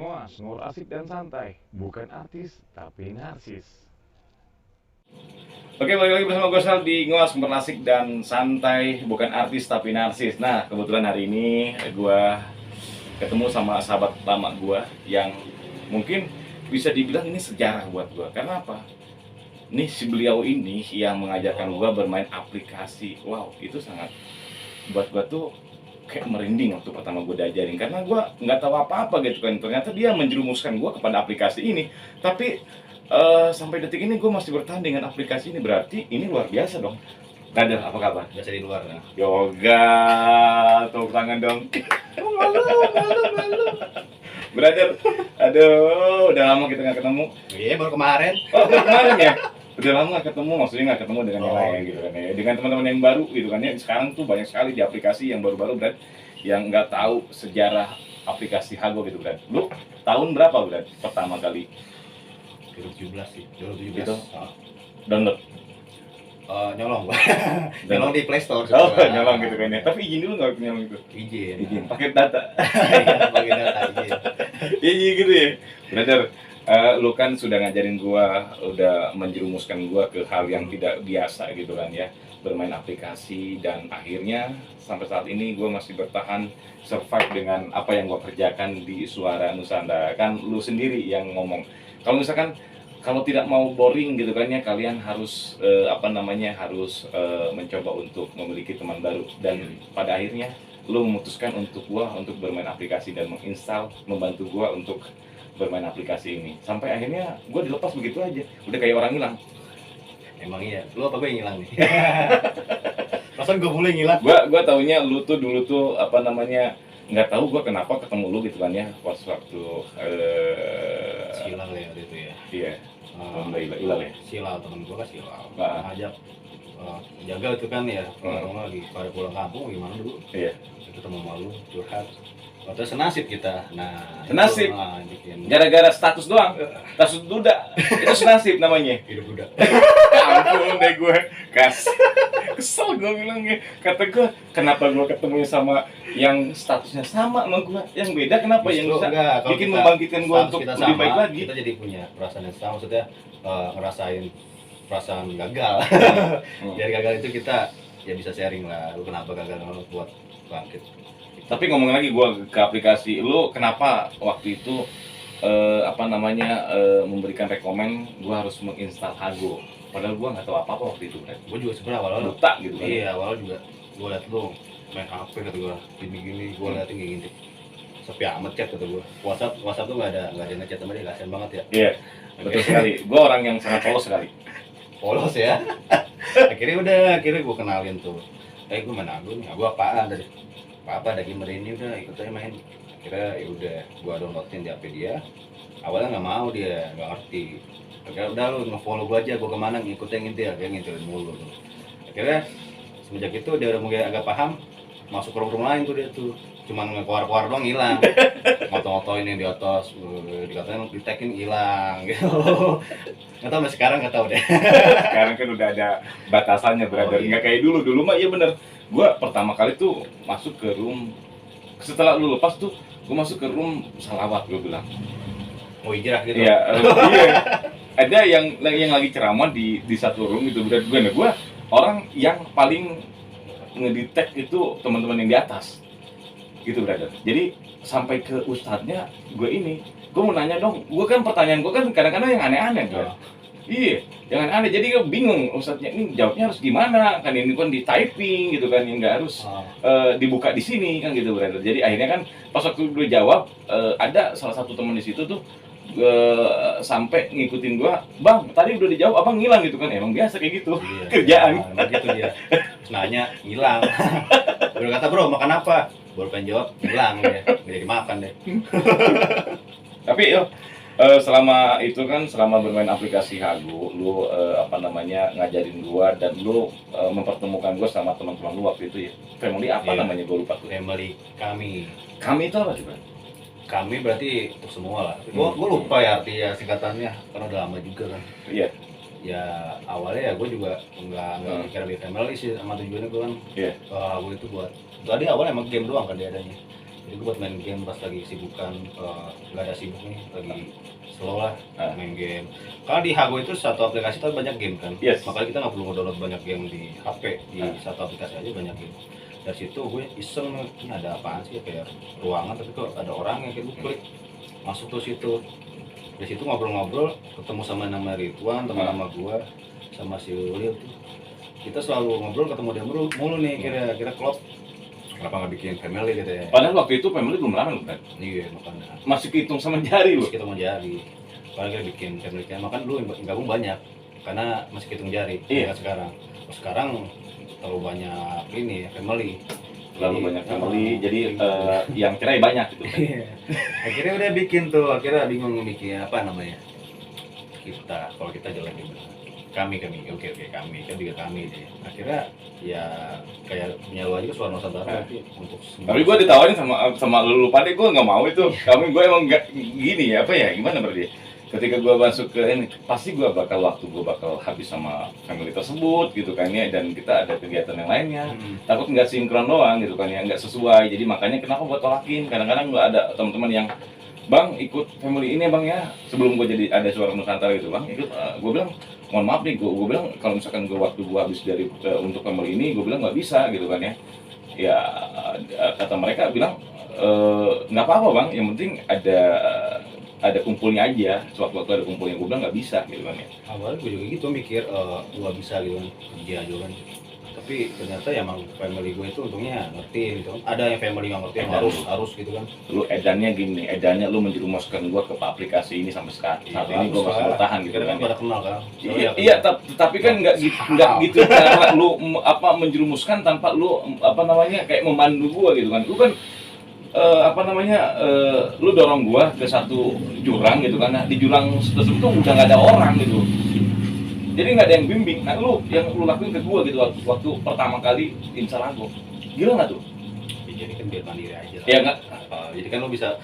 Ngoas, ngor asik dan santai, bukan artis tapi narsis. Oke, balik lagi bersama gue Sal di Ngoas, Asik dan Santai, bukan artis tapi narsis. Nah, kebetulan hari ini gue ketemu sama sahabat lama gue yang mungkin bisa dibilang ini sejarah buat gue. Karena apa? Nih si beliau ini yang mengajarkan gue bermain aplikasi. Wow, itu sangat buat gue tuh kayak merinding waktu pertama gue diajarin, karena gue nggak tahu apa-apa gitu kan. Ternyata dia menjerumuskan gue kepada aplikasi ini. Tapi sampai detik ini gue masih bertahan dengan aplikasi ini. Berarti ini luar biasa dong. Nader, apa kabar? Biasa di luar ya. Yoga, tepuk tangan dong. Malu. Brother, aduh, udah lama kita nggak ketemu. Iya, baru kemarin. Oh, kemarin ya? Udah lama nggak ketemu, maksudnya nggak ketemu dengan yang lain iya. gitu kan ya. Dengan teman-teman yang baru gitu kan ya. Sekarang tuh banyak sekali di aplikasi yang baru-baru, Brad, yang nggak tahu sejarah aplikasi Hago gitu, Brad. Lu tahun berapa, Brad, pertama kali 2017 sih, 2017. Gitu? Download? Nyolong gua. Nyolong di Play Store. Oh, nyolong gitu kan ya. Tapi izin dulu nggak nyolong itu? Izin. Pakai data. Iya, pakai data izin. Iya gitu ya. Brother, lu kan sudah ngajarin gua, udah menjerumuskan gua ke hal yang tidak biasa gitu kan ya, bermain aplikasi, dan akhirnya sampai saat ini gua masih bertahan survive dengan apa yang gua kerjakan di Suara Nusantara. Kan lu sendiri yang ngomong, kalau misalkan kalau tidak mau boring gitu kan ya, kalian harus harus mencoba untuk memiliki teman baru, dan pada akhirnya lu memutuskan untuk gua untuk bermain aplikasi dan menginstal, membantu gua untuk bermain aplikasi ini. Sampai akhirnya gua dilepas begitu aja, udah kayak orang hilang. Emang iya. Lu apa gue yang hilang nih? Perasaan gue boleh ngilang. Gua taunya lu tuh dulu tuh nggak tahu gua kenapa ketemu lu gitu kan ya, pas waktu Silau ya waktu itu ya. iya, Hilal ya. Silau, temen gue kan Silau. Ah. Ngajak jaga itu kan ya. Orang lagi pada pulang kampung gimana dulu? Iya. Ketemu malu, curhat. Waktu senasib kita. Nah, Senasib? bikin Gara-gara status doang, status duda, itu senasib namanya. hidup udah. Ampun deh gue, kesel gue bilangnya. Kata gue, kenapa gue ketemu sama yang statusnya sama gue, yang beda kenapa? Yang Justru bisa enggak, kalau bikin kita membangkitkan gue status untuk kita lebih sama, baik lagi. kita jadi punya perasaan yang sama, maksudnya ngerasain perasaan gagal. Dari gagal itu kita ya bisa sharing lah, lu kenapa gagal, lu buat bangkit. Tapi ngomong lagi gue ke aplikasi, lu kenapa waktu itu memberikan rekomen gue harus menginstal Hago? Padahal gue nggak tahu apa-apa waktu itu, kan? Gue juga sebenarnya awal-awal Buta gitu kan. iya, awal juga gue liat lu main HP kata gue, gini-gini gue liatin kayak gini, sepi amat chat kata gue. WhatsApp tuh nggak ada ngechat sama dia, kasian banget ya. Iya, betul sekali. Gue orang yang sangat polos sekali. Polos ya. akhirnya gue kenalin tuh, gue main Hago nih. Gue apaan tadi, apa ada gamer ini, udah ikut aja main. Akhirnya ya udah gue downloadin di HP dia. Awalnya nggak mau, dia nggak ngerti. Akhirnya udah lu nge-follow gue aja, gue kemana ngikutin dia, kayak ngintilin mulu tuh. Akhirnya semenjak itu dia udah mulai agak paham, masuk ke room lain tuh dia tuh, cuman ngekeluar doang hilang. Moto-motoin yang di atas, dikatain di-tagin hilang gitu. Nggak tahu sampai sekarang, nggak tahu deh. Sekarang kan udah ada batasannya, brother. Oh, iya. Nggak kayak dulu mah. Iya bener, gue pertama kali tuh masuk ke room, setelah lu lepas tuh gue masuk ke room salawat, gue bilang. Mau hijrah gitu. Iya, iya. Ada yang lagi ceramah di satu room gitu, brother. Gue orang yang paling ngedetect itu teman-teman yang di atas gitu, brother. Jadi sampai ke ustadznya gue mau nanya dong. Gue kan pertanyaan gue kan kadang-kadang yang aneh-aneh, bro. Iya, jangan aneh. Jadi gue bingung, ustadznya ini jawabnya harus gimana? Kan ini kan di typing gitu kan, yang nggak harus dibuka di sini kan gitu, brother. Jadi akhirnya kan pas waktu gue jawab, ada salah satu teman di situ tuh sampai ngikutin gue, bang tadi udah dijawab, abang ngilang gitu kan. Emang biasa kayak gitu, Iya, kerjaan. nah, gitu dia. Terus nanya, hilang. Udah kata, bro makan apa? Baru pengen jawab, hilang ya. Nggak jadi makan deh. Tapi selama itu kan, selama bermain aplikasi Hago, lu ngajarin gua, dan lu mempertemukan gua sama teman-teman lu waktu itu ya. Family apa Iya. namanya, gua lupa tuh. Family kami. Kami itu apa sih, Bang? Kami berarti untuk semua lah. Gue lupa ya arti ya singkatannya, karena udah lama juga kan. Iya. Ya awalnya ya gue juga nggak mikir lebih family sih, sama tujuannya gue kan. Iya. Gue itu buat tadi awalnya emang game doang kan dia adanya. Jadi gue buat main game pas lagi kesibukan, nggak ada sibuk nih, lagi slow lah main game. Karena di Hago itu satu aplikasi tapi banyak game kan. Yes. Makanya kita nggak perlu ngedownload banyak game di HP, di Ah. satu aplikasi aja banyak game. Dari situ gue iseng, ini ada apaan sih, kayak ruangan tapi kok ada orang yang kayak gue klik masuk tuh situ. Dari situ ngobrol-ngobrol, ketemu sama nama Ridwan, teman nama gue, sama si Ulil tuh. Kita selalu ngobrol, ketemu dia mulu nih, kira klop. Kenapa nggak bikin family gitu ya? Padahal waktu itu family belum lama loh kan. Iya, makanya. Masih kehitung sama jari loh. Terus kita mau jari. Kalau kita bikin family cam, makan dulu yang gabung banyak. Karena masih hitung jari. Iya. Nggak sekarang. Kalau sekarang terlalu banyak ini ya, family. Terlalu banyak family, jadi yang cerai banyak gitu kan. Iya. Akhirnya udah bikin tuh, akhirnya bingung bikin apa namanya. Kalau kita jelek gitu. Kami, oke kami, kan juga kami deh. Akhirnya ya kayak punya lu aja suara Nusantara tapi untuk Tapi gue ditawarin sama lu pada, gue nggak mau itu. Kami gue emang nggak gini ya, apa ya, gimana berarti? Ketika gue masuk ke ini, pasti gue bakal habis sama family tersebut gitu kan ya, dan kita ada kegiatan yang lainnya. Takut nggak sinkron doang gitu kan ya, nggak sesuai. Jadi makanya kenapa gue tolakin. Kadang-kadang gue ada teman-teman yang, bang ikut family ini bang ya, sebelum gue jadi ada suara Nusantara gitu bang, ikut. Gue bilang mohon maaf nih, gue bilang kalau misalkan waktu gue habis dari untuk family ini, gue bilang nggak bisa gitu kan ya. Ya kata mereka bilang nggak apa-apa bang, yang penting ada kumpulnya aja, sewaktu-waktu ada kumpulnya. Gue bilang nggak bisa gitu kan ya. awalnya gue juga gitu mikir gue bisa gitu kan, kerja aja kan. Tapi ternyata ya emang family gue itu untungnya ngerti gitu kan. Ada yang family nggak ngerti, yang harus gitu kan. Lu edannya gini, edannya lu menjerumuskan gue ke aplikasi ini sampai saat ini gue masih bertahan gitu Kira kan. pada kenal kan. Iya, tapi kan nggak gitu cara lu menjerumuskan tanpa lu kayak memandu gua gitu kan. Lu kan lu dorong gua ke satu jurang gitu kan. Nah, di jurang tersebut tuh udah nggak ada orang gitu. Jadi nggak ada yang bimbing. Nah, yang lu lakuin ke gua gitu waktu pertama kali install Hago. Gila nggak tuh? Ya, jadi kan biar mandiri aja lah. Ya nggak. Jadi kan lu bisa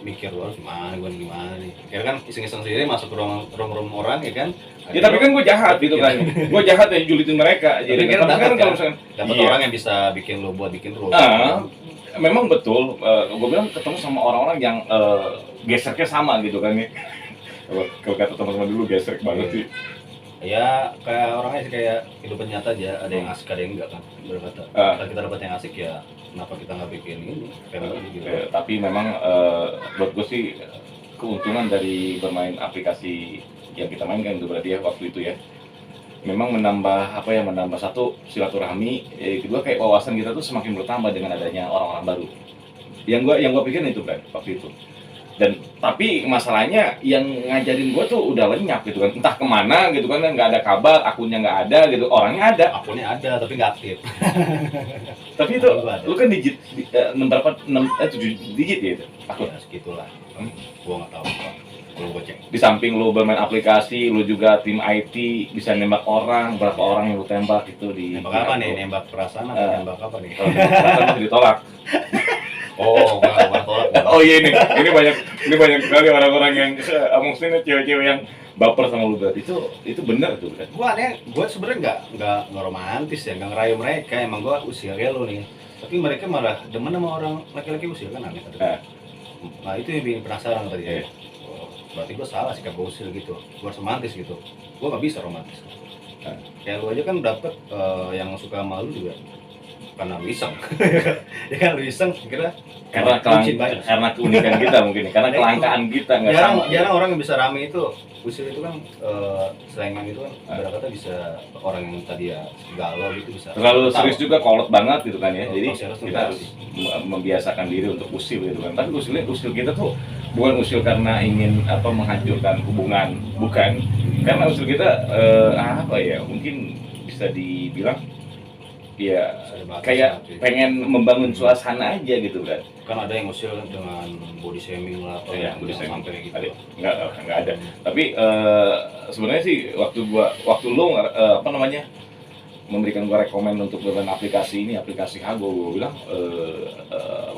mikir lu gimana nih. Kira kan iseng-iseng sendiri masuk ke ruang orang ya kan. Ya tapi kan gue jahat gitu kan. Gue jahat ya, julitin mereka. Jadi Jadi kan kan kalau misalkan dapat iya. orang yang bisa bikin lu bikin lu. Memang betul, gue bilang ketemu sama orang-orang yang gesernya sama gitu kan ya. Kalau kata teman-teman dulu gesrek banget sih. Ya kayak orangnya sih kayak kehidupan nyata aja, ada yang asik ada yang enggak kan. Berkata kalau kita dapat yang asik ya kenapa kita nggak bikin ini family gitu. Tapi memang buat gue sih keuntungan dari bermain aplikasi yang kita mainkan itu berarti ya waktu itu ya. Memang menambah satu silaturahmi, kedua kayak wawasan kita tuh semakin bertambah dengan adanya orang-orang baru. Yang gua pikirin itu kan waktu itu. Dan tapi masalahnya yang ngajarin gua tuh udah lenyap gitu kan, entah kemana gitu kan, nggak ada kabar, akunnya nggak ada gitu, orangnya ada. Akunnya ada tapi nggak aktif. Tapi itu lu kan digit 7 digit ya itu akun. Ya segitulah. Gua nggak tahu. Kalau gua cek. Di samping lu bermain aplikasi, lu juga tim IT, bisa nembak orang, berapa orang yang lu tembak itu di Nembak apa nih? Nembak perasaan atau nembak apa nih? Kalau ternyata masih ditolak. Oh, gua tolak. Oh iya ini banyak sekali orang-orang yang maksudnya cewek-cewek yang baper sama lu berarti itu benar tuh kan. Gua sebenarnya nggak romantis ya, nggak ngerayu mereka. Emang gua usilnya lu nih. Tapi mereka malah demen sama orang laki-laki usil kan aneh katanya. Nah itu yang bikin penasaran tadi ya. Oh, berarti gua salah sikap gua usil gitu. Gua harus romantis gitu. Gua nggak bisa romantis. Kayak lu aja kan dapet yang suka sama lu juga karena lu iseng. Ya kan lu iseng kira Karena keunikan kita mungkin, karena kelangkaan kita nggak sama. jarang orang yang bisa rame itu. Usil itu kan selengan itu kan berkata bisa orang yang tadi ya galau gitu bisa Terlalu serius juga, kolot banget gitu kan ya. Oh, Jadi serius tuh kita harus membiasakan diri untuk usil gitu kan. Tapi usil kita tuh bukan usil karena ingin menghancurkan hubungan, bukan. Karena usil kita mungkin bisa dibilang ya kayak pengen membangun suasana aja gitu kan. Kan ada yang usil dengan body shaming lah atau yang body shaming sampai gitu. Nggak ada. Tapi sebenarnya sih waktu lu memberikan gua rekomen untuk bermain aplikasi Hago, gua bilang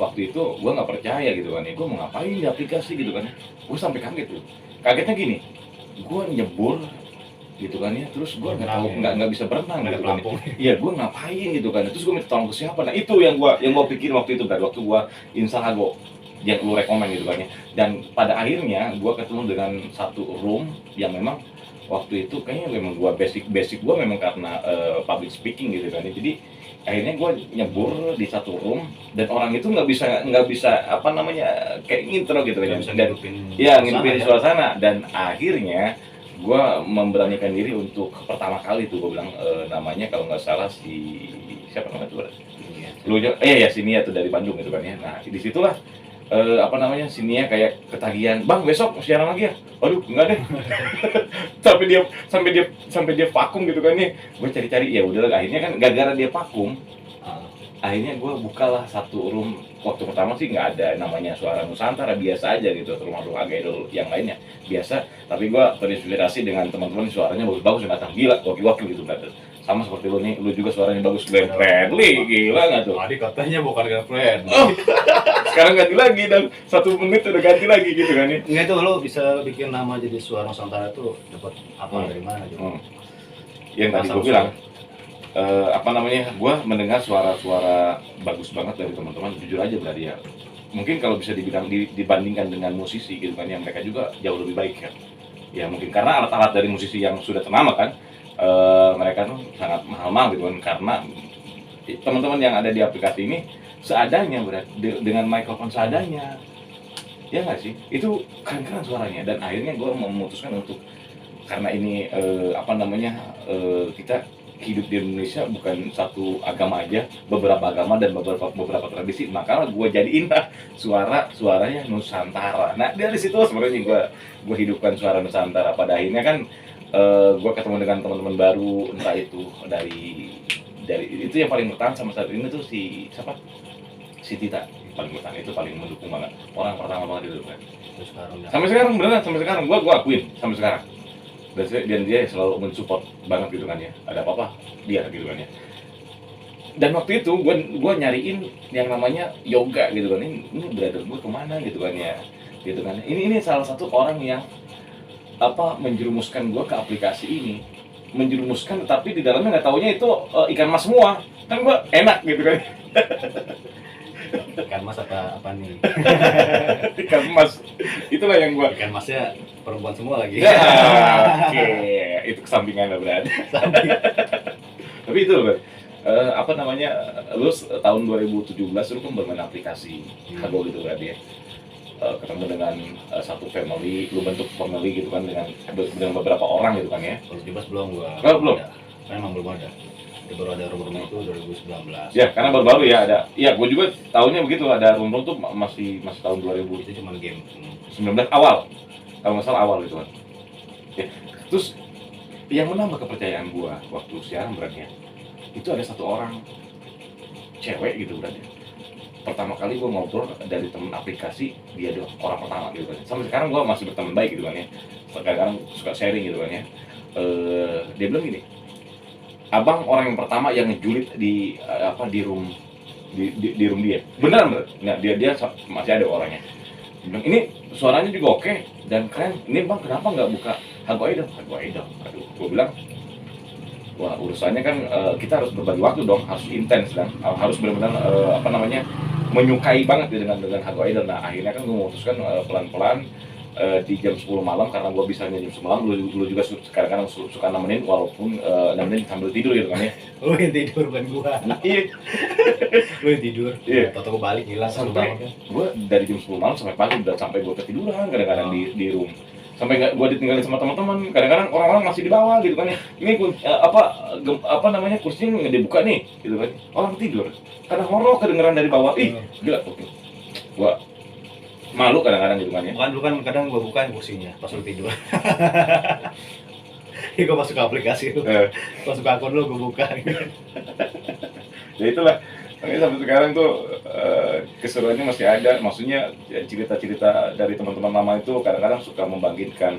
waktu itu gua nggak percaya gitu kan ya, gua mau ngapain di aplikasi gitu kan, gua sampai kaget tuh. Kagetnya gini, gua nyebur gitu kan ya, terus gue nggak Berenang tahu, ya. nggak bisa berenang Nggak ada gitu kan. pelampung. Iya, gue ngapain gitu kan, terus gue minta tolong ke siapa. Nah itu yang gue pikir waktu itu, waktu gue install Hago yang lu rekomen gitu kan ya. Dan pada akhirnya gue ketemu dengan satu room yang memang waktu itu kayaknya memang gue basic gue memang karena public speaking gitu kan ya. Jadi akhirnya gue nyebur di satu room dan orang itu nggak bisa apa namanya kayak ngintro gitu kan Nggak ya. bisa Dan ngidupin iya, suasana ngintipin ya. suasana. Dan akhirnya gue memberanikan diri untuk pertama kali tuh gue bilang namanya kalau nggak salah si siapa namanya tuh, Iya. lu ya si Nia tuh dari Bandung gitu kan ya. Nah disitulah apa namanya si Nia kayak ketagihan, bang besok mau siaran lagi ya. Aduh enggak deh. sampai dia vakum gitu kan nih. Gue cari-cari, ya udah, akhirnya kan gara-gara dia vakum, Ah, akhirnya gue bukalah satu room. Waktu pertama sih nggak ada namanya Suara Nusantara, biasa aja gitu, termasuk agak idol yang lainnya biasa. Tapi gue terinspirasi dengan teman-teman suaranya bagus-bagus yang datang, gila, wakil-wakil gitu brother. Sama seperti lu nih, lu juga suaranya bagus, Glenn Fredly, gila nggak tuh? Tadi katanya bukan girlfriend. Oh, sekarang ganti lagi dan 1 menit udah ganti lagi gitu kan ya. Enggak, itu lo bisa bikin nama jadi Suara Nusantara tuh dapat apa dari mana gitu. Yang tadi gue bilang apa namanya, gue mendengar suara-suara bagus banget dari teman-teman, jujur aja berarti ya. Mungkin kalau bisa dibandingkan dengan musisi gitu kan ya, mereka juga jauh lebih baik kan. Ya mungkin karena alat-alat dari musisi yang sudah ternama kan, mereka tuh sangat mahal-mahal gitu kan, karena teman-teman yang ada di aplikasi ini seadanya berarti, dengan mikrofon seadanya. Ya nggak sih? Itu keren-keren suaranya. Dan akhirnya gue memutuskan untuk, karena ini apa namanya, kita hidup di Indonesia bukan satu agama aja, beberapa agama dan beberapa tradisi, maka gue jadiin lah suaranya Nusantara. Nah dari situ sebenarnya gue hidupkan Suara Nusantara. Pada akhirnya kan gue ketemu dengan teman-teman baru, entah itu dari itu yang paling bertahan sama saat ini tuh si siapa, si Tita paling bertahan, itu paling mendukung banget, orang pertama banget itu kan. Terus sekarang udah Sampai sekarang beneran, sampai sekarang gue akuin sampai sekarang. Dan dia selalu mensupport banget gitu kan ya, ada apa-apa dia gitu kan ya. Dan waktu itu gue nyariin yang namanya yoga gitu kan, ini brother gue kemana gitu kan ya, gitu kan. Ini salah satu orang yang apa menjerumuskan gue ke aplikasi ini, menjerumuskan, tapi di dalamnya nggak taunya itu ikan mas semua, kan gue enak gitu kan. ikan mas apa nih? Ikan mas, itulah yang gue. Ikan masnya perempuan semua lagi. Ya, oke, itu kesampingan lah berarti. Tapi itu loh, apa namanya, lu tahun 2017 lu kan bermain aplikasi Hago gitu berarti ya. Ketemu dengan satu family, lu bentuk family gitu kan dengan beberapa orang gitu kan ya. 2017 belum gua. Oh, belum? Ada. Memang belum ada. Itu baru ada rumah itu 2019. Ya, karena baru-baru ya ada. Iya, gue juga tahunya begitu, ada rumput tuh masih tahun 2019 Itu cuma game. awal. Kalau nggak salah awal gitu kan. Ya, terus yang menambah kepercayaan gua waktu siaran berarti ya, itu ada satu orang cewek gitu berarti. Pertama kali gua ngobrol dari temen aplikasi, dia doang orang pertama gitu kan. Sampai sekarang gua masih berteman baik gitu kan ya. Sekarang suka sharing gitu kan ya. Dia bilang gini, abang orang yang pertama yang ngejulit di apa di room dia. Beneran bener. Nah, dia masih ada orangnya. Dia bilang, ini suaranya juga oke dan keren. Ini bang kenapa nggak buka Hago Idol? Aduh, gue bilang, wah urusannya kan kita harus berbagi waktu dong, harus intens dan harus benar-benar apa namanya menyukai banget ya dengan Hago Idol. Nah akhirnya kan gue memutuskan pelan-pelan di jam 10 malam, karena gue bisanya jam 10 malam, lu juga kadang-kadang suka nemenin, walaupun nemenin sambil tidur gitu kan ya. Lu yang tidur bukan gua. Iya. Lu yang tidur. Iya. Tahu gua balik hilang Sampai banget kan. gue dari jam 10 malam sampai pagi, udah sampai gue ketiduran kadang-kadang di room, sampai nggak gue ditinggalin sama teman-teman. Kadang-kadang orang-orang masih di bawah gitu kan ya, ini apa namanya kursinya nggak dibuka nih gitu kan, orang tidur, kadang horor kedengeran dari bawah. Ih gila, oke, gue malu kadang-kadang gitu kan ya. Bukan kadang gua bukain kursinya pas lu tidur. Ini gua masuk ke aplikasi lu. Masuk ke akun lu gua buka. Ya itulah, makanya sampai sekarang tuh keseruannya masih ada. Maksudnya ya, cerita-cerita dari teman-teman lama itu kadang-kadang suka membangkitkan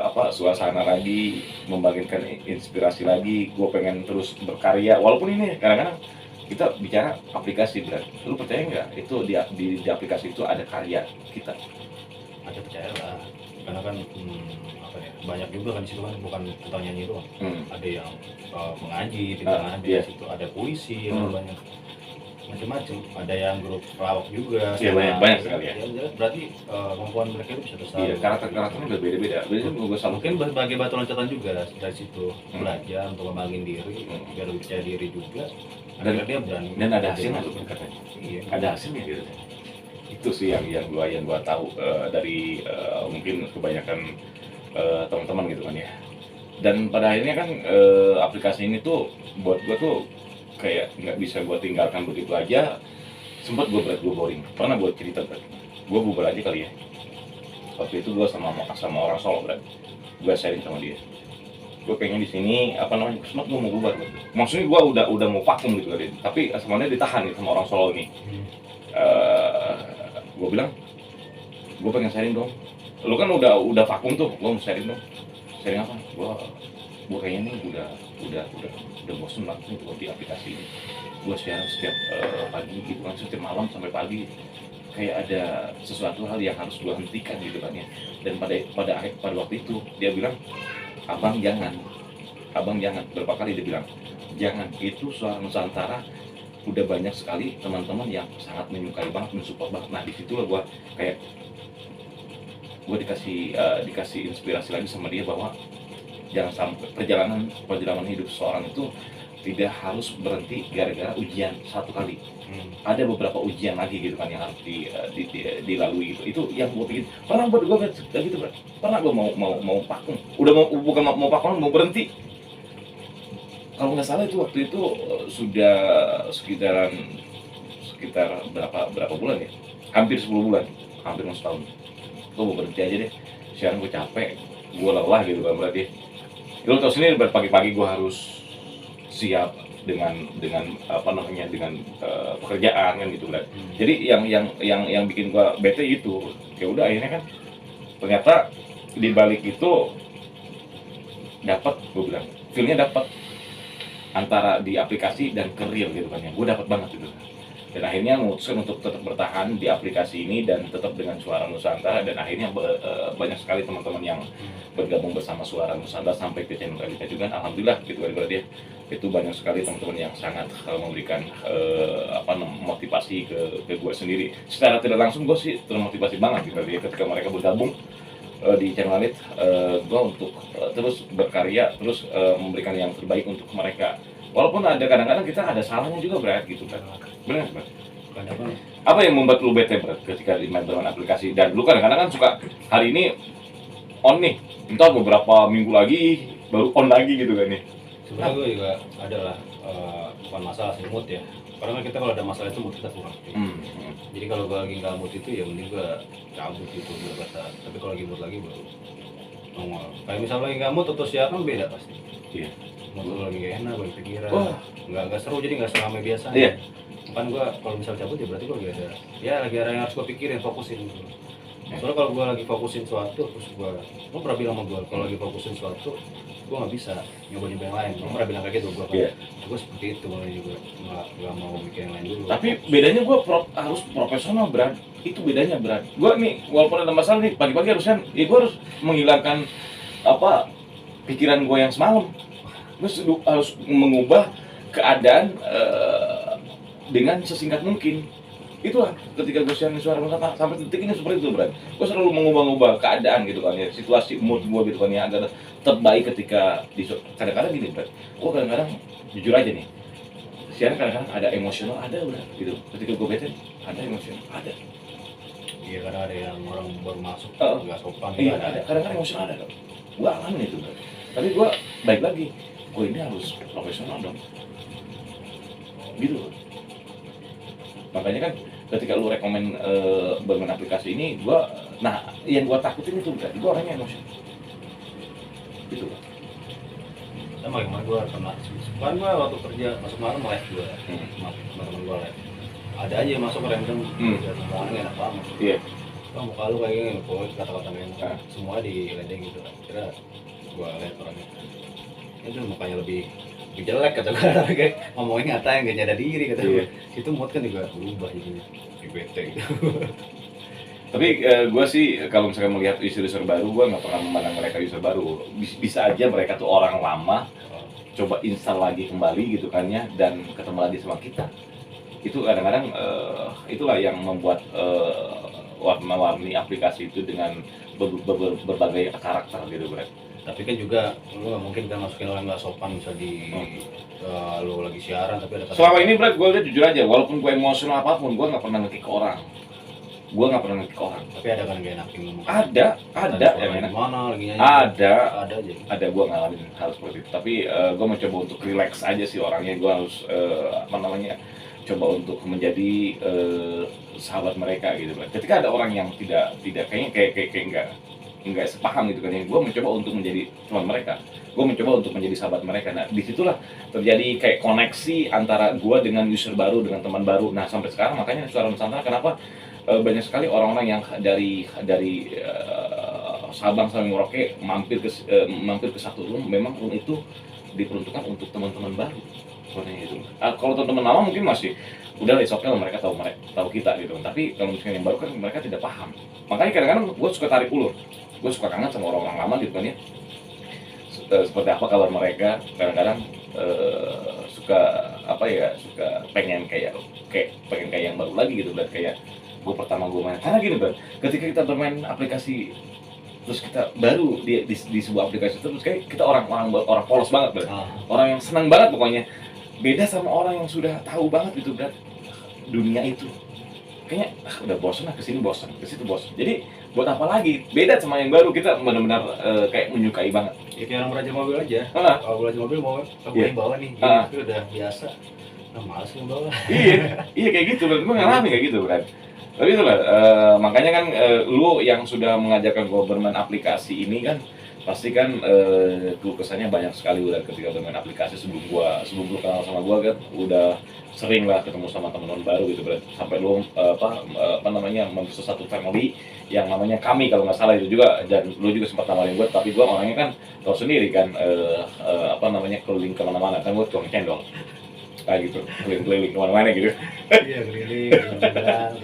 apa suasana lagi, membangkitkan inspirasi lagi. Gue pengen terus berkarya, walaupun ini kadang-kadang kita bicara aplikasi, berat. Lu percaya nggak itu di aplikasi itu ada karya kita? Ada percaya lah. karena kan apa ya, banyak juga kan di situ kan, bukan tentang nyanyi doang. Ada yang mengaji, pintar ngaji Iya. di situ, ada puisi, ada banyak macam-macam, ada yang grup pelawak juga. Iya, sama- banyak sekali ya. jelas berarti kemampuan mereka itu bisa besar. Iya, karakternya berbeda-beda. Biasanya gue sama Mungkin sebagai batu loncatan juga dari situ, belajar untuk ngembangin diri, Hmm. biar lebih percaya diri juga. Dan- Akhirnya dia berani. dan ada hasilnya tuh katanya. Iya. Ada hasilnya gitu. Itu sih yang gua tahu dari mungkin kebanyakan teman-teman gitu kan ya. Dan pada akhirnya kan aplikasi ini tuh buat gua tuh kayak nggak bisa gua tinggalkan begitu aja. Sempat gua boring. Pernah gua cerita tadi. Gua bubar aja kali ya. Waktu itu gua sama orang Solo, Brad. Gua sharing sama dia. Gue kayaknya di sini apa namanya, sempat gue mau bubar gitu. Maksudnya gue udah mau vakum gitu kan, tapi sebenarnya ditahan gitu sama orang Solo ini. Gue bilang, gue pengen sharing dong. Lu kan udah vakum tuh, gue mau sharing dong. Sharing apa? Gue kayaknya nih udah bosen banget nih di aplikasi ini. Gue sharing setiap pagi gitu kan, setiap malam sampai pagi. Kayak ada sesuatu hal yang harus gue hentikan gitu kan ya. Dan pada waktu itu dia bilang, abang jangan, berapa kali dia bilang jangan, itu Suara Nusantara udah banyak sekali teman-teman yang sangat menyukai banget, mensupport banget. Nah di situ gue kayak dikasih inspirasi lagi sama dia bahwa jangan sampai perjalanan hidup seseorang itu tidak harus berhenti gara-gara ujian satu kali. Ada beberapa ujian lagi gitu kan yang harus dilalui gitu. Itu yang gue pikir pernah buat gue kayak gitu, Bro. Pernah gue mau vakum, udah bukan mau vakum, mau berhenti. Kalau nggak salah itu waktu itu sudah sekitar berapa bulan ya, hampir 10 bulan, hampir 1 tahun. Gue mau berhenti aja deh, sekarang gue capek, gue lelah gitu kan. Berarti lo tau sendiri, pagi-pagi gue harus siap dengan apa namanya, dengan pekerjaan kan gitu kan. Jadi yang bikin gua bete itu, ya udah akhirnya kan ternyata di balik itu dapat, gua bilang feelnya dapat antara di aplikasi dan ke real gitu kan ya. Gua dapat banget gitu. Dan akhirnya memutuskan untuk tetap bertahan di aplikasi ini dan tetap dengan Suara Nusantara, dan akhirnya banyak sekali teman-teman yang bergabung bersama Suara Nusantara sampai ke channel kita juga. Alhamdulillah gitu kan, berarti itu banyak sekali teman-teman yang sangat memberikan motivasi ke gue sendiri. Secara tidak langsung gue sih termotivasi banget gitu ya, ketika mereka bergabung di channel Alit, gue untuk terus berkarya, terus memberikan yang terbaik untuk mereka. Walaupun ada kadang-kadang kita ada salahnya juga, Brad, gitu kan. Benar, Brad? Apa yang membuat lu bete, Brad, ketika main bermain aplikasi? Dan lu kadang-kadang kan suka hari ini on nih, entah beberapa minggu lagi baru on lagi gitu kan nih. Sebenarnya gue juga ada lah, bukan masalah sih, mood ya. Karena kita kalau ada masalah itu mood kita kurang. Jadi kalau gue lagi nggak mood itu ya mending gue cabut gitu dulu kata. Tapi kalau lagi mood lagi baru nongol. Kayak misalnya lagi nggak mood atau siaran beda pasti. Iya. Mood lu lagi nggak enak, banyak pikiran. Wah. Nggak seru, jadi nggak seramai biasanya. Iya. Kan gue kalau misal cabut ya berarti gue lagi ada yang harus gue pikirin, fokusin gitu. Soalnya kalau gue lagi fokusin suatu, terus gue pernah bilang sama gue, kalau lagi fokusin suatu, gue nggak bisa nyoba-nyoba yang lain. Gue pernah bilang kayak gitu, gue seperti itu malah juga nggak mau bikin yang lain dulu. Tapi bedanya gue harus profesional, Brad. Itu bedanya, Brad. Gue nih walaupun ada masalah nih, pagi-pagi harusnya, ya gue harus menghilangkan pikiran gue yang semalam. Gue harus mengubah keadaan dengan sesingkat mungkin. Itulah ketika gue sharing Suara Nusantara sampai detik ini seperti itu, Brad. Gue selalu mengubah-ubah keadaan gitu kan ya, situasi mood gue gitu kan ya, agar terbaik ketika kadang-kadang gini, Brad. Gue kadang-kadang jujur aja nih, siaran kadang-kadang ada emosional, ada, Brad, gitu. Ketika gue bete ada emosional, ada. Iya, karena ada yang orang baru masuk nggak sopan. Iya, ada. Kadang-kadang emosional ada, gue alamin itu, Brad. Tapi gue baik lagi, gue ini harus profesional dong, gitu. Makanya kan ketika lu rekomen bermain aplikasi ini, yang gua takutin itu berarti gua orangnya emosional. Gitu. Sama kemarin gue pernah, kemarin gue waktu kerja masuk malam live gue, teman-teman gue live. Ada aja yang masuk random, semuanya enak banget. Iya. Bang, muka lu kayak gini, pokoknya kata-kata enak. Semua di ledeng gitu. Kira gue lihat orangnya, itu mukanya lebih jelek kata gue, kayak ngomongin ngata yang gak nyadar diri kata gue. Itu mood kan juga berubah jadinya, lebih bete gitu. Tapi gue sih kalau misalkan melihat user-user baru, gue nggak pernah memandang mereka user baru. Bisa aja mereka tuh orang lama, coba install lagi kembali gitu kan ya, dan ketemu lagi sama kita. Itu kadang-kadang itulah yang membuat warna-warni aplikasi itu dengan berbagai karakter gitu bro. Tapi kan juga lu nggak mungkin kan masukin orang nggak sopan bisa di lu lagi siaran tapi ada kata Selama ini bro, gue lihat jujur aja, walaupun gue emosional apapun, gue nggak pernah nge-kick orang. Gue nggak pernah nge-kick orang. tapi ada kan gak enakin ngomong. Ada yang enak. Gimana lagi nyanyi? Ada aja. gue ngalamin hal seperti itu. Tapi gue mencoba untuk relax aja sih orangnya. Gue harus coba untuk menjadi sahabat mereka gitu. Ketika ada orang yang tidak kayaknya kayak nggak sepaham gitu kan ya, gue mencoba untuk menjadi teman mereka. Gue mencoba untuk menjadi sahabat mereka. Nah disitulah terjadi kayak koneksi antara gue dengan user baru, dengan teman baru. Nah sampai sekarang makanya Suara Nusantara kenapa banyak sekali orang-orang yang dari Sabang sampai Merauke mampir ke satu room. Memang room itu diperuntukkan untuk teman-teman baru. Itu. Kalau teman-teman lama mungkin masih udah oke lah, mereka tahu kita gitu. Tapi kalau misalnya yang baru kan mereka tidak paham. Makanya kadang-kadang gue suka tarik ulur. Gue suka kangen sama orang-orang lama gitu kan ya. Seperti apa kabar mereka, kadang-kadang suka pengen kayak yang baru lagi gitu, kayak gue pertama gue main. Karena gini bro, ketika kita bermain aplikasi terus kita baru di sebuah aplikasi terus kayak kita orang polos banget bro. Orang yang senang banget pokoknya. Beda sama orang yang sudah tahu banget gitu bro, dunia itu. Kayaknya udah bosan lah, kesini bosan, kesitu bosan. Jadi buat apa lagi? Beda sama yang baru, kita benar-benar kayak menyukai banget. Ya kayak orang belajar mobil aja. Kalau belajar mobil mau bawa nih, itu udah biasa. Nah, males ngebawa. Iya kayak gitu, gue ngalamin kayak gitu kan. Tapi itulah, makanya kan lu yang sudah mengajarkan gue bermain aplikasi ini kan, pasti kan keluh kesahnya banyak sekali udah ketika bermain aplikasi. Sebelum lu kenal sama gue kan, udah sering lah ketemu sama teman-teman baru gitu berarti sampai lu membentuk satu family yang namanya Kami kalau nggak salah itu juga, dan lu juga sempat nawarin gue, tapi gue orangnya kan tau sendiri kan keliling kemana-mana kan, gue tukang cendol kayak gitu, keliling kemana-mana gitu. Iya keliling,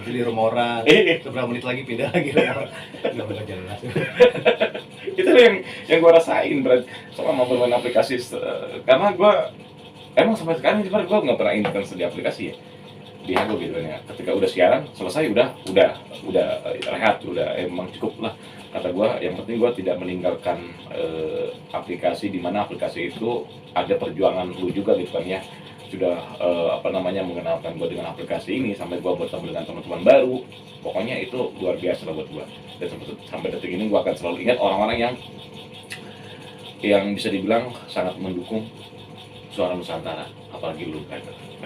di rumah orang, beberapa menit lagi pindah lagi rumah orang, nggak bakal jelas. Itu yang gue rasain berarti selama bermain aplikasi, karena gue emang sampai sekarang sebenarnya gue nggak pernah intens di aplikasi ya, di Hago gitu kan ya. Ketika udah siaran selesai udah rehat, udah emang cukup lah kata gue. Yang penting gue tidak meninggalkan aplikasi, di mana aplikasi itu ada perjuangan lu juga gitu kan ya. Sudah mengenalkan gue dengan aplikasi ini sampai gue bertemu dengan teman-teman baru. Pokoknya itu luar biasa lah buat gue. Dan sampai detik ini gue akan selalu ingat orang-orang yang bisa dibilang sangat mendukung Suara Nusantara, apalagi lu kan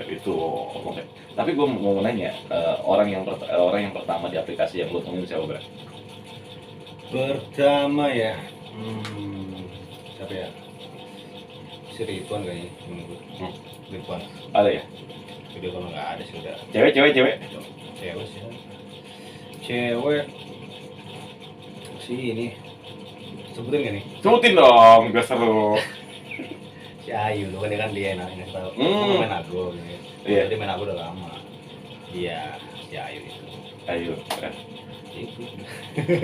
itu oke. Tapi gue mau nanya, orang yang pertama di aplikasi yang lu temuin siapa bro? Pertama ya, siapa ya? Si Ridwan kayaknya, Ridwan. Ada ya? Udah kalau nggak ada sih udah. Cewek. Cewek sih. Cewek. Si ini. Sebutin nggak nih? Sebutin dong, biar seru. Si Ayu, lu kan dia enak tahu. Main Ago gitu. Iya. Dia main Ago udah lama. Iya, si Ayu itu. Ayo. Itu.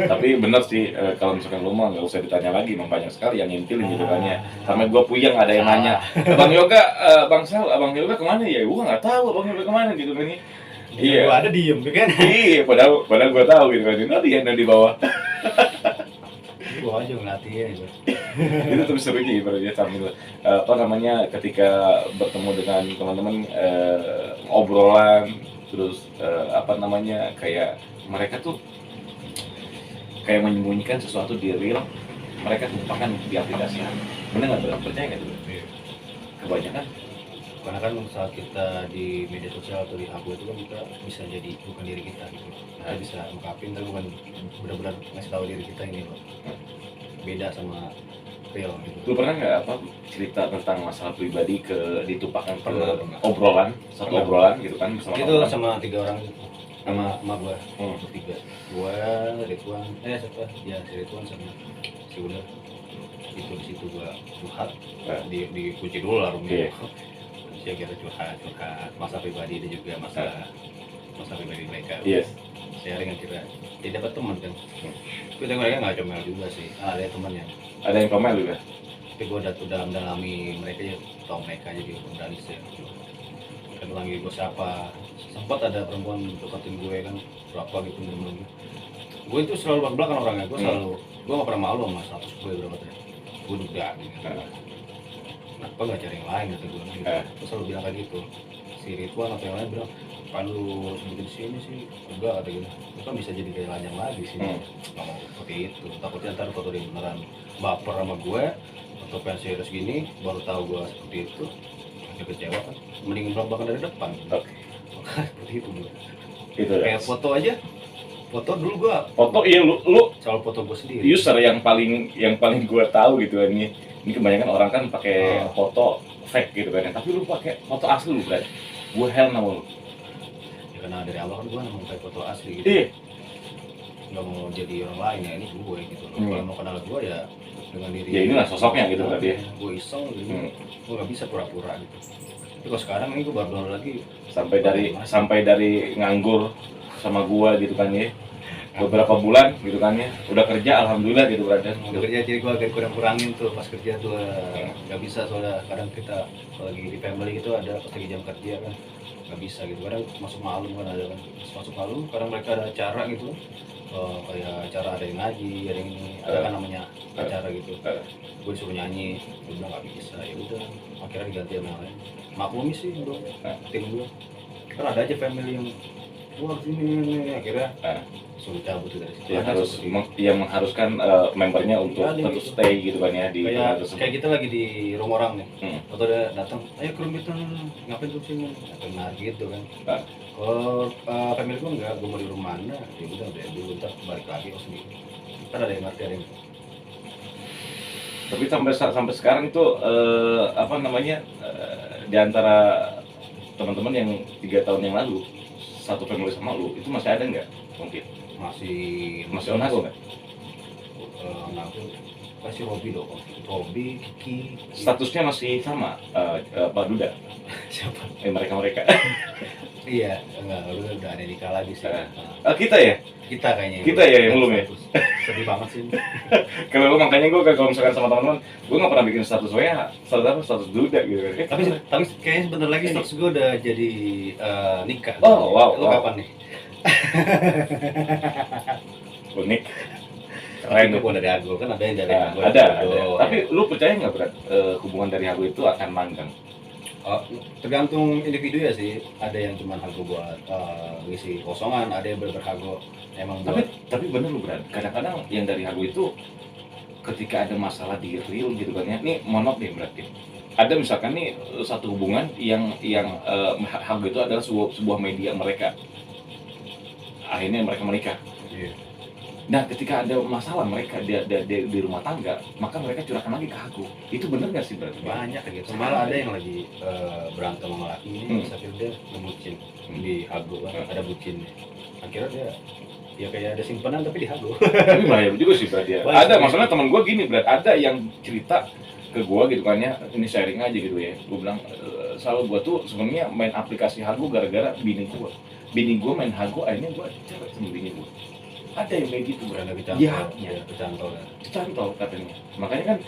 Tapi bener sih, kalau misalkan lu mah nggak usah ditanya lagi, memang banyak sekali yang ngintilin gitu kan ya. Sampai gua puyeng ada yang nanya, Bang Yoga, Abang Yoga kemana ya? Gua nggak tahu Abang Yoga kemana gitu kan ya. Iya. Gua ada diem kan. Iya, padahal gua tahu gitu kan. Ini dia yang di bawah. Gua aja ngelatih gitu. Itu terus serunya gitu ya, sambil ketika bertemu dengan teman-teman, obrolan terus kayak mereka tuh kayak menyembunyikan sesuatu di real, mereka tumpahkan di aplikasi. Bener nggak bro? Percaya nggak tuh? Kebanyakan Karena kan saat kita di media sosial atau di Hago itu kan kita bisa jadi bukan diri kita gitu. Kita bisa ungkapin tapi bukan benar-benar ngasih tahu diri kita ini loh. Beda sama real gitu. lu pernah nggak cerita tentang masalah pribadi ditumpahkan ke Pernah. obrolan, obrolan gitu kan bersama Itu teman-teman? sama 3 orang sama gua. Bertiga. Gua, Ridwan, siapa? Ya, si Ridwan sama si Uda. Itu di situ gua curhat. Di kunci dulu lah rumahnya. Saya kira curhat masa pribadi dan juga masa pribadi mereka. Yes. sharing akhirnya dia dapat teman kan. Tapi mereka nggak comel juga sih, ada temannya. Ada yang komen juga. Tapi gue udah mendalami mereka ya, tau mereka jadi berani sih. Kan lagi gue siapa, sempat ada perempuan deketin gue kan berapa gitu dulu. Gue itu selalu belak-belakan orangnya, gue nggak pernah malu sama status gue berapa tadi. Gue udah gitu. Kenapa nggak cari yang lain gitu gue gitu. Gue selalu bilang kayak gitu. Si Ridwan atau yang lain bilang, kalau sebutin sini sih enggak kata gitu. Itu kan bisa jadi kayak lanjang lagi sih. Nggak mau seperti itu. Takutnya ntar kalau dia beneran baper sama gue atau pengen serius gini, baru tahu gue seperti itu, dia kecewa kan. Mending belak-belakan dari depan. Oke. Seperti itu gue. Gitu ya. Kayak foto aja. Foto dulu gue Foto iya lu selalu foto gue sendiri. user yang paling gue tahu gitu kan ini kebanyakan orang kan pakai foto fake gitu kan, tapi lu pakai foto asli lu kan. Gue hell nama lu. Ya, karena dari awal kan gue mau pakai foto asli gitu. Iya. Nggak mau jadi orang lain ya, ini gue gitu. Kalau mau kenal gue ya dengan diri. Ya inilah sosoknya gitu berarti ya. Gue iseng gitu. Gue nggak bisa pura-pura gitu. Tapi kalau sekarang ini gue baru download lagi. Sampai dari nganggur sama gua gitu kan ya, beberapa bulan gitu kan ya, udah kerja alhamdulillah gitu berada. Udah kerja jadi gue agak kurang-kurangin tuh pas kerja tuh nggak bisa soalnya kadang kita kalau lagi di family gitu ada pas lagi jam kerja kan nggak bisa gitu, kadang masuk malam kan ada kan masuk malam, kadang mereka ada acara gitu kayak acara ada yang ngaji, ada yang ini, ada kan namanya acara gitu, gue disuruh nyanyi, gue bilang nggak bisa, ya udah akhirnya diganti sama yang lain. Maklumi sih bro, tim gue kan ada aja family yang wah sini akhirnya suruh cabut dari situ. Yang mengharuskan membernya untuk tetap stay gitu kan ya di kayak kita lagi di rumah orang nih, atau dia datang, ayo ke rumah kita ngapain tuh sini, ngapain gitu kan. Kalau family gue enggak, gue mau di rumah mana, ya udah dulu ntar balik lagi ke sini. Kan ada yang ngerti ada yang. Tapi sampai sekarang itu apa namanya di antara teman-teman yang 3 tahun yang lalu satu family sama lu itu masih ada nggak? Mungkin masih on aku nggak? Aku kasih Robi dong, Robi, Kiki. Statusnya masih sama Pak Duda. Siapa? Mereka. Iya, enggak, udah ada nikah lagi sih. Kita ya? Kita kayaknya. Kita ya yang belum ya? Sedih banget sih. Kalau lu makanya gue kalau misalkan sama teman-teman, gue nggak pernah bikin status WA, status Duda gitu. Tapi kayaknya sebentar lagi status gue udah jadi nikah. Oh wow. Lu kapan nih? Unik. Keren tuh dari Hago kan ada yang dari Hago. Ada. Tapi lu percaya nggak berat hubungan dari Hago itu akan langgeng? Tergantung individu ya sih. Ada yang cuma Hago buat ngisi kosongan, ada yang berhago emang buat. Tapi bener lu berat. Kadang-kadang yang dari Hago itu ketika ada masalah di real gitu kan ya. Nih monop nih berarti. Ada misalkan nih satu hubungan yang Hago itu adalah sebuah media mereka. Akhirnya mereka menikah. Iya. Nah, ketika ada masalah mereka di rumah tangga, maka mereka curahkan lagi ke Hago. Itu benar nggak sih berarti? Banyak gitu. Malah ada yang lagi berantem sama lakinya, sampai dia ngebucin di Hago kan, ada bucinnya. Akhirnya dia ya kayak ada simpanan tapi di Hago. Tapi bahaya juga sih berarti ya. Ada, maksudnya teman gue gini berarti ada yang cerita ke gue gitu kan ya, ini sharing aja gitu ya. Gue bilang selalu gue tuh sebenarnya main aplikasi Hago gara-gara bini gue main Hago, akhirnya gue cewek sama bini gue. Ada yang kayak gitu berada kecantol katanya. Makanya kan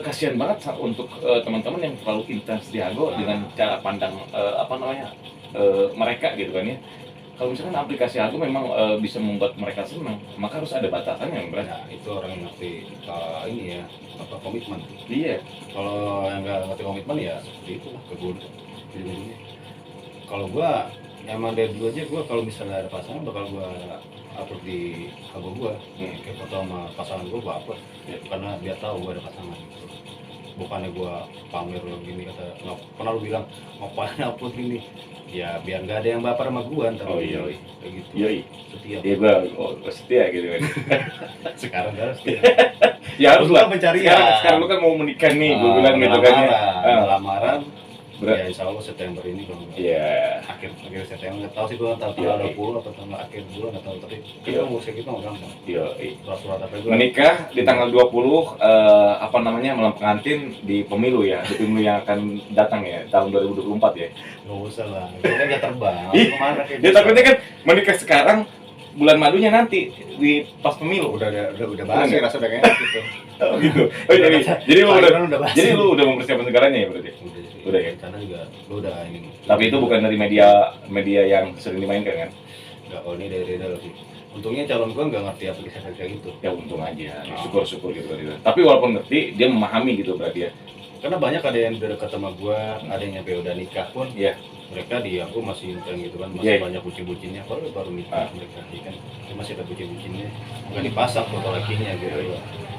kasihan banget untuk teman-teman yang terlalu intens di Hago dengan cara pandang mereka gitu kan ya. Kalau misalkan aplikasi Hago memang bisa membuat mereka senang, maka harus ada batasannya yang berat. Nah, itu orang yang ngerti ini ya, komitmen. Iya. Kalau yang nggak ngerti komitmen ya seperti itu lah, kebun. Kalau gua emang dari dulu aja, gua kalau misalnya ada pasangan bakal gua upload di Hago gua, kayak foto sama pasangan gua upload, karena biar tahu gua ada pasangan gitu. Bukannya gua pamer gini, kata nggak pernah lu bilang ngapain upload gini, ya biar nggak ada yang baper sama gua ntar. Iya, kayak gitu. Iya. Setia. Dia gua setia gitu kan. Sekarang harus setia. Ya harus lah mencari sekarang lu kan mau menikah nih, gua bilang gitu kan ya. Lamaran. Ya insya Allah September ini kalau iya. akhir September nggak tahu sih, gue tahu tanggal 20 atau tanggal akhir bulan nggak tahu, tapi kita ngurus kita nggak gampang. Iya. Surat apa itu? Menikah di tanggal 20 malam pengantin di pemilu ya, di pemilu yang akan datang ya tahun 2024 ya. Nggak usah lah, kita nggak terbang. Ih, Kemana kayak dia takutnya kan menikah sekarang bulan madunya nanti di pas pemilu. Udah bahas ya, rasa udah kayak gitu. Oh gitu. Oh, jadi lu udah bahas. jadi lu udah mempersiapkan segalanya ya berarti. Udah ya? Karena juga lu udah ini. Tapi itu bukan dari media yang sering dimainkan kan? Enggak, oh ini dari Reda sih. Untungnya calon gua nggak ngerti aplikasi kayak gitu. Ya untung aja, syukur-syukur gitu berarti. Tapi walaupun ngerti, dia memahami gitu berarti ya. Karena banyak ada yang udah dekat sama gua, ada yang nyampe udah nikah pun. Iya. Mereka di aku masih intern gitu kan, masih Iya. banyak bucin-bucinnya. Baru nikah mereka, ya kan dia masih ada bucin-bucinnya. Nggak dipasang foto lakinya gitu.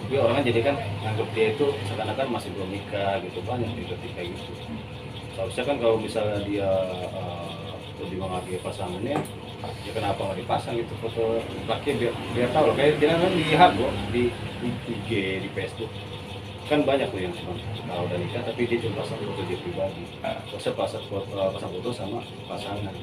Tapi orang kan jadi kan nganggep dia itu seakan-akan masih belum nikah gitu, banyak juga kayak gitu. Seharusnya kan kalau misalnya dia lebih menghargai pasangannya, ya kenapa nggak dipasang gitu foto laki biar tahu loh, kayak dia kan lihat loh di IG, di Facebook kan banyak tuh yang cuma kalau udah nikah tapi dia cuma pasang foto dia pribadi, terus pasang foto sama pasangan.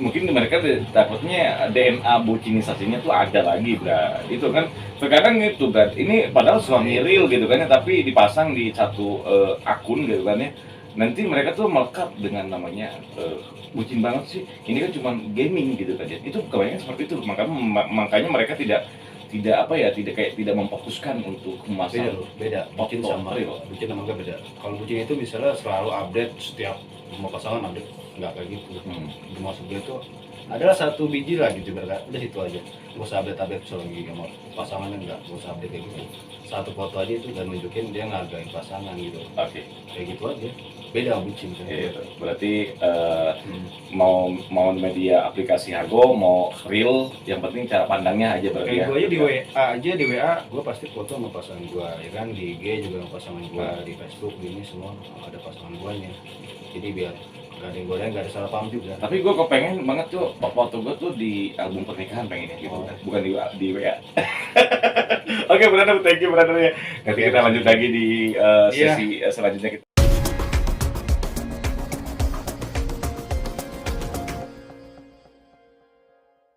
Mungkin mereka takutnya DNA bucinisasinya tuh ada lagi, Bra. Itu kan terkadang itu, Bra. Ini padahal suami real gitu kan ya, tapi dipasang di satu akun gitu kan ya. Nanti mereka tuh melekat dengan namanya bucin banget sih. Ini kan cuma gaming gitu kan ya. Itu kebanyakan seperti itu. Makanya mereka tidak memfokuskan untuk memasang. Beda. Bucin sama real. bucin sama enggak beda. Kalau bucin itu misalnya selalu update setiap mau pasangan update, nggak kayak gitu. Maksud gue itu adalah satu biji lah gitu, udah situ aja. Gak usah update soal lagi sama pasangannya, nggak usah update kayak gitu. Satu foto aja itu udah nunjukin dia ngargain pasangan gitu. Oke. Kayak gitu aja. Beda bucin kan. Iya, berarti mau media aplikasi Hago, mau real, yang penting cara pandangnya aja berarti Kayak ya. gue aja di WA gue pasti foto sama pasangan gue, ya kan di IG juga sama pasangan gue, di Facebook ini semua ada pasangan guanya. Jadi biar gak ada yang godain, gak ada salah paham juga. Tapi gue kepengen banget tuh foto gue tuh di album pernikahan pengennya gitu, bukan di WA. Oke, brother, thank you brother ya. Nanti kita lanjut lagi di sesi selanjutnya kita.